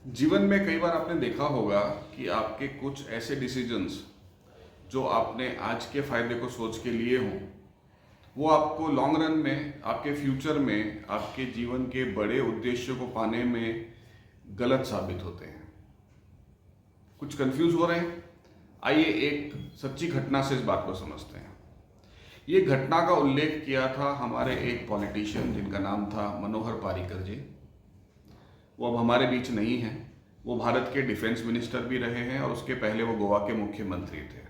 जीवन में कई बार आपने देखा होगा कि आपके कुछ ऐसे डिसीजंस जो आपने आज के फायदे को सोच के लिए हों, वो आपको लॉन्ग रन में, आपके फ्यूचर में, आपके जीवन के बड़े उद्देश्यों को पाने में गलत साबित होते हैं। कुछ कंफ्यूज हो रहे हैं? आइए एक सच्ची घटना से इस बात को समझते हैं। ये घटना का उल्लेख किया था हमारे एक पॉलिटिशियन जिनका नाम था मनोहर पारिकर जी। वो अब हमारे बीच नहीं हैं। वो भारत के डिफेंस मिनिस्टर भी रहे हैं और उसके पहले वो गोवा के मुख्यमंत्री थे।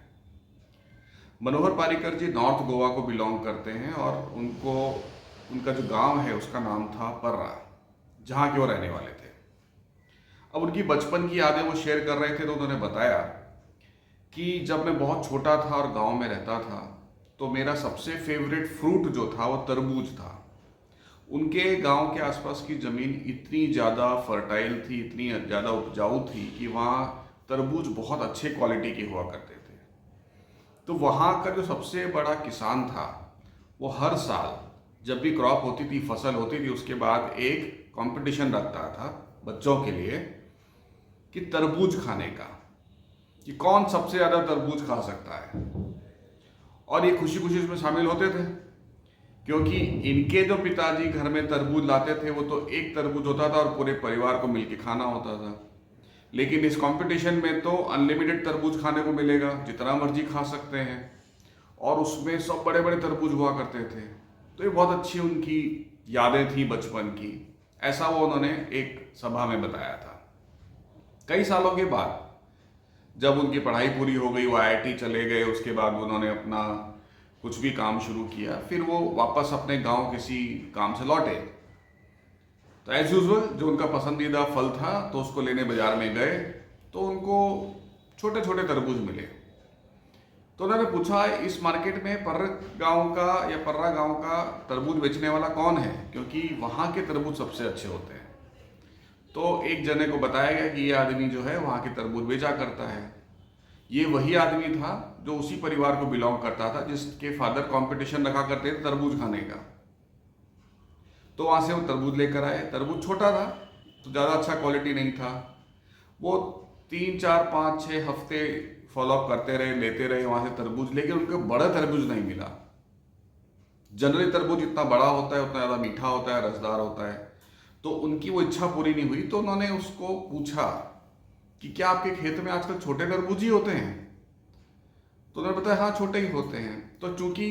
मनोहर पारिकर जी नॉर्थ गोवा को बिलोंग करते हैं और उनका जो गांव है उसका नाम था पर्रा, जहाँ के वो रहने वाले थे। अब उनकी बचपन की यादें वो शेयर कर रहे थे तो उन्होंने बताया कि जब मैं बहुत छोटा था और गांव में रहता था तो मेरा सबसे फेवरेट फ्रूट जो था वो तरबूज था। उनके गांव के आसपास की ज़मीन इतनी ज़्यादा फर्टाइल थी, इतनी ज़्यादा उपजाऊ थी कि वहाँ तरबूज बहुत अच्छे क्वालिटी के हुआ करते थे। तो वहाँ का जो सबसे बड़ा किसान था वो हर साल जब भी क्रॉप होती थी, फसल होती थी, उसके बाद एक कंपटीशन रखता था बच्चों के लिए कि तरबूज खाने का, कि कौन सबसे ज़्यादा तरबूज खा सकता है। और ये खुशी खुशी इसमें शामिल होते थे क्योंकि इनके जो पिताजी घर में तरबूज लाते थे वो तो एक तरबूज होता था और पूरे परिवार को मिलकर खाना होता था। लेकिन इस कंपटीशन में तो अनलिमिटेड तरबूज खाने को मिलेगा, जितना मर्जी खा सकते हैं, और उसमें सब बड़े बड़े तरबूज हुआ करते थे। तो ये बहुत अच्छी उनकी यादें थी बचपन की। ऐसा वो उन्होंने एक सभा में बताया था। कई सालों के बाद जब उनकी पढ़ाई पूरी हो गई, वो आईआईटी चले गए, उसके बाद उन्होंने अपना कुछ भी काम शुरू किया, फिर वो वापस अपने गांव किसी काम से लौटे तो एज यूजुअल जो उनका पसंदीदा फल था तो उसको लेने बाजार में गए तो उनको छोटे छोटे तरबूज मिले। तो उन्होंने पूछा इस मार्केट में पर्रा गांव का तरबूज बेचने वाला कौन है, क्योंकि वहाँ के तरबूज सबसे अच्छे होते हैं। तो एक जने को बताया गया कि ये आदमी जो है वहाँ के तरबूज बेचा करता है। ये वही आदमी था जो उसी परिवार को बिलोंग करता था जिसके फादर कंपटीशन रखा करते थे तरबूज खाने का। तो वहाँ से वो तरबूज लेकर आए। तरबूज छोटा था तो ज़्यादा अच्छा क्वालिटी नहीं था। वो 3 4 5 6 हफ्ते फॉलोअप करते रहे, लेते रहे वहाँ से तरबूज, लेकिन उनको बड़ा तरबूज नहीं मिला। जनरली तरबूज इतना बड़ा होता है उतना ज़्यादा मीठा होता है, रसदार होता है। तो उनकी वो इच्छा पूरी नहीं हुई तो उन्होंने उसको पूछा कि क्या आपके खेत में आजकल छोटे तरबूज ही होते हैं? तो उन्होंने बताया हाँ छोटे ही होते हैं। तो चूंकि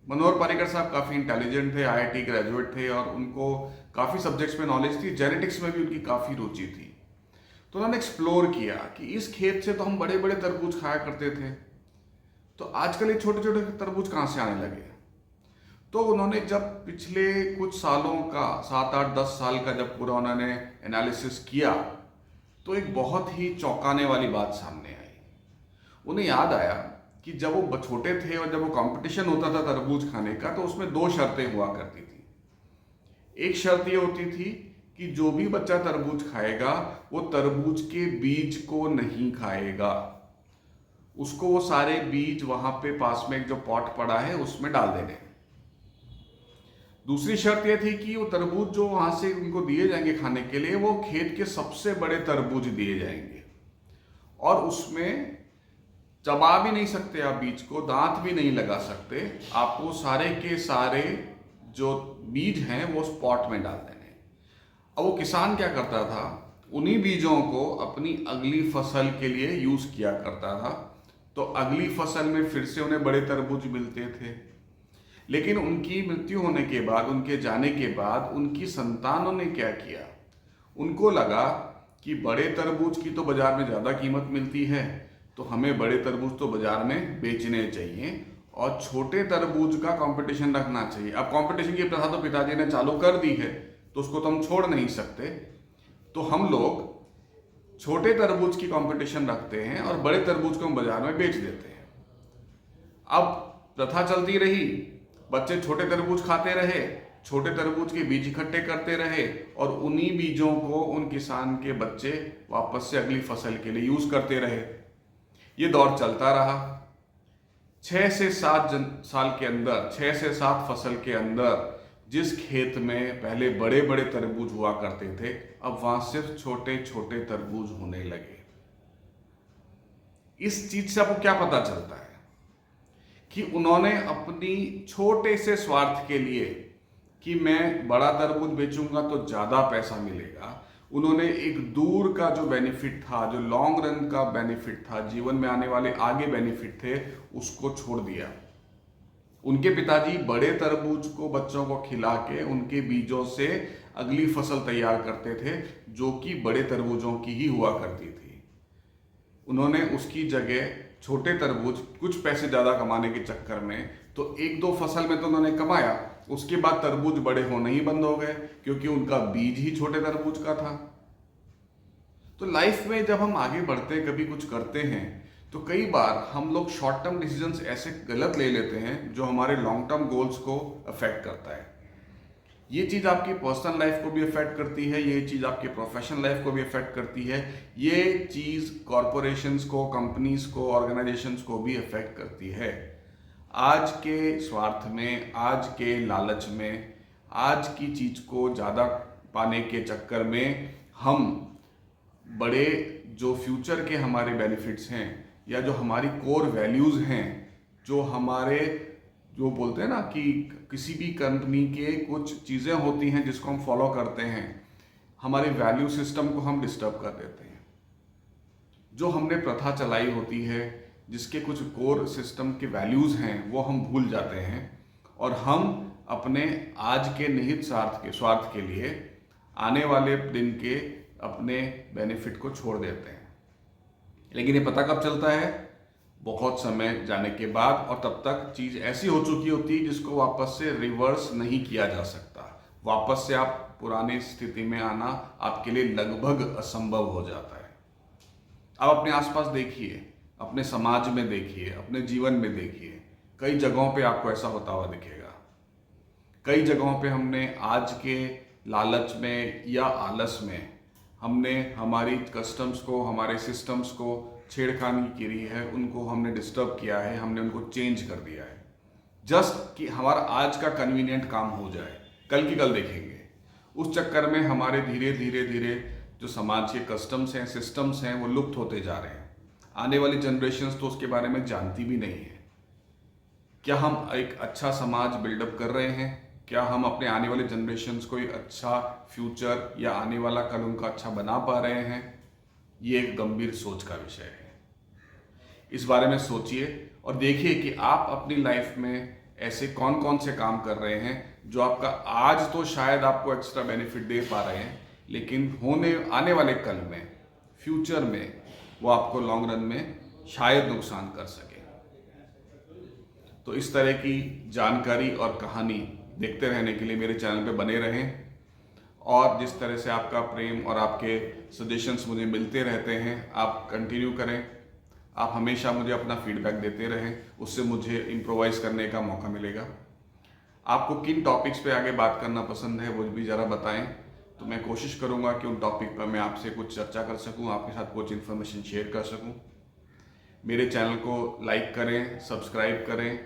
मनोहर पारिकर साहब काफ़ी इंटेलिजेंट थे, आईआईटी ग्रेजुएट थे और उनको काफ़ी सब्जेक्ट्स में नॉलेज थी, जेनेटिक्स में भी उनकी काफ़ी रुचि थी। तो उन्होंने एक्सप्लोर किया कि इस खेत से तो हम बड़े बड़े तरबूज खाया करते थे, तो आजकल ये छोटे छोटे तरबूज कहाँ से आने लगे। तो उन्होंने जब पिछले कुछ सालों का 7 8 10 साल का जब पूरा उन्होंने एनालिसिस किया तो एक बहुत ही चौंकाने वाली बात सामने आई। उन्हें याद आया कि जब वो छोटे थे और जब वो कंपटीशन होता था तरबूज खाने का तो उसमें 2 शर्तें हुआ करती थी। एक शर्त ये होती थी कि जो भी बच्चा तरबूज खाएगा वो तरबूज के बीज को नहीं खाएगा, उसको वो सारे बीज वहां पे पास में एक जो पॉट पड़ा है उसमें डाल देने। दूसरी शर्त यह थी कि वो तरबूज जो वहां से उनको दिए जाएंगे खाने के लिए वो खेत के सबसे बड़े तरबूज दिए जाएंगे और उसमें चबा भी नहीं सकते आप बीज को, दांत भी नहीं लगा सकते, आपको सारे के सारे जो बीज हैं वो उस पॉट में डाल देने। अब वो किसान क्या करता था, उन्हीं बीजों को अपनी अगली फसल के लिए यूज किया करता था। तो अगली फसल में फिर से उन्हें बड़े तरबूज मिलते थे। लेकिन उनकी मृत्यु होने के बाद, उनके जाने के बाद उनकी संतानों ने क्या किया, उनको लगा कि बड़े तरबूज की तो बाजार में ज़्यादा कीमत मिलती है तो हमें बड़े तरबूज तो बाजार में बेचने चाहिए और छोटे तरबूज का कंपटीशन रखना चाहिए। अब कंपटीशन की प्रथा तो पिताजी ने चालू कर दी है तो उसको तो हम छोड़ नहीं सकते, तो हम लोग छोटे तरबूज की कंपटीशन रखते हैं और बड़े तरबूज को हम बाजार में बेच देते हैं। अब प्रथा चलती रही, बच्चे छोटे तरबूज खाते रहे, छोटे तरबूज के बीज इकट्ठे करते रहे और उन्हीं बीजों को उन किसान के बच्चे वापस से अगली फसल के लिए यूज करते रहे। ये दौर चलता रहा। 6 से 7 साल के अंदर, 6 से 7 फसल के अंदर जिस खेत में पहले बड़े बड़े तरबूज हुआ करते थे, अब वहां सिर्फ छोटे छोटे तरबूज होने लगे। इस चीज से आपको क्या पता चलता है कि उन्होंने अपनी छोटे से स्वार्थ के लिए कि मैं बड़ा तरबूज बेचूंगा तो ज्यादा पैसा मिलेगा, उन्होंने एक दूर का जो बेनिफिट था, जो लॉन्ग रन का बेनिफिट था, जीवन में आने वाले आगे बेनिफिट थे, उसको छोड़ दिया। उनके पिताजी बड़े तरबूज को बच्चों को खिला के उनके बीजों से अगली फसल तैयार करते थे, जो कि बड़े तरबूजों की ही हुआ करती थी। उन्होंने उसकी जगह छोटे तरबूज कुछ पैसे ज्यादा कमाने के चक्कर में, तो एक दो फसल में तो उन्होंने कमाया, उसके बाद तरबूज बड़े होने ही बंद हो गए क्योंकि उनका बीज ही छोटे तरबूज का था। तो लाइफ में जब हम आगे बढ़ते हैं, कभी कुछ करते हैं, तो कई बार हम लोग शॉर्ट टर्म डिसीजंस ऐसे गलत ले लेते हैं जो हमारे लॉन्ग टर्म गोल्स को अफेक्ट करता है। ये चीज़ आपकी पर्सनल लाइफ को भी अफेक्ट करती है, ये चीज़ आपकी प्रोफेशनल लाइफ को भी अफेक्ट करती है, ये चीज़ कॉरपोरेशंस को, कंपनीज को, ऑर्गेनाइजेशंस को भी अफेक्ट करती है। आज के स्वार्थ में, आज के लालच में, आज की चीज़ को ज़्यादा पाने के चक्कर में हम बड़े जो फ्यूचर के हमारे बेनिफिट्स हैं या जो हमारी कोर वैल्यूज़ हैं, जो हमारे जो बोलते हैं ना कि किसी भी कंपनी के कुछ चीज़ें होती हैं जिसको हम फॉलो करते हैं, हमारे वैल्यू सिस्टम को हम डिस्टर्ब कर देते हैं। जो हमने प्रथा चलाई होती है, जिसके कुछ कोर सिस्टम के वैल्यूज़ हैं, वो हम भूल जाते हैं और हम अपने आज के निहित स्वार्थ के लिए आने वाले दिन के अपने बेनिफिट को छोड़ देते हैं। लेकिन ये पता कब चलता है? बहुत समय जाने के बाद, और तब तक चीज़ ऐसी हो चुकी होती है जिसको वापस से रिवर्स नहीं किया जा सकता। वापस से आप पुरानी स्थिति में आना आपके लिए लगभग असंभव हो जाता है। अब अपने आसपास देखिए, अपने समाज में देखिए, अपने जीवन में देखिए, कई जगहों पे आपको ऐसा होता हुआ दिखेगा। कई जगहों पे हमने आज के लालच में या आलस में हमने हमारी कस्टम्स को, हमारे सिस्टम्स को छेड़खानी करी है, उनको हमने डिस्टर्ब किया है, हमने उनको चेंज कर दिया है जस्ट कि हमारा आज का कन्वीनियंट काम हो जाए, कल की कल देखेंगे। उस चक्कर में हमारे धीरे धीरे धीरे जो समाज के कस्टम्स हैं, सिस्टम्स हैं, वो लुप्त होते जा रहे हैं। आने वाली जनरेशन्स तो उसके बारे में जानती भी नहीं है। क्या हम एक अच्छा समाज बिल्डअप कर रहे हैं? क्या हम अपने आने वाले जनरेशन्स को एक अच्छा फ्यूचर या आने वाला कल उनका अच्छा बना पा रहे हैं? ये एक गंभीर सोच का विषय है। इस बारे में सोचिए और देखिए कि आप अपनी लाइफ में ऐसे कौन कौन से काम कर रहे हैं जो आपका आज तो शायद आपको एक्स्ट्रा बेनिफिट दे पा रहे हैं, लेकिन आने वाले कल में, फ्यूचर में वो आपको लॉन्ग रन में शायद नुकसान कर सके। तो इस तरह की जानकारी और कहानी देखते रहने के लिए मेरे चैनल पे बने रहें, और जिस तरह से आपका प्रेम और आपके सजेशंस मुझे मिलते रहते हैं, आप कंटिन्यू करें। आप हमेशा मुझे अपना फीडबैक देते रहें, उससे मुझे इम्प्रोवाइज़ करने का मौका मिलेगा। आपको किन टॉपिक्स पे आगे बात करना पसंद है वो भी ज़रा बताएं, तो मैं कोशिश करूँगा कि उन टॉपिक पर मैं आपसे कुछ चर्चा कर सकूँ, आपके साथ कुछ इन्फॉर्मेशन शेयर कर सकूँ। मेरे चैनल को लाइक करें, सब्सक्राइब करें,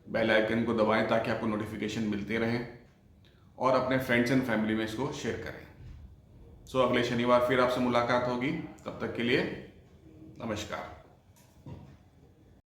बेल आइकन को दबाएं ताकि आपको नोटिफिकेशन मिलते रहें, और अपने फ्रेंड्स एंड फैमिली में इसको शेयर करें। सो अगले शनिवार फिर आपसे मुलाकात होगी। तब तक के लिए नमस्कार।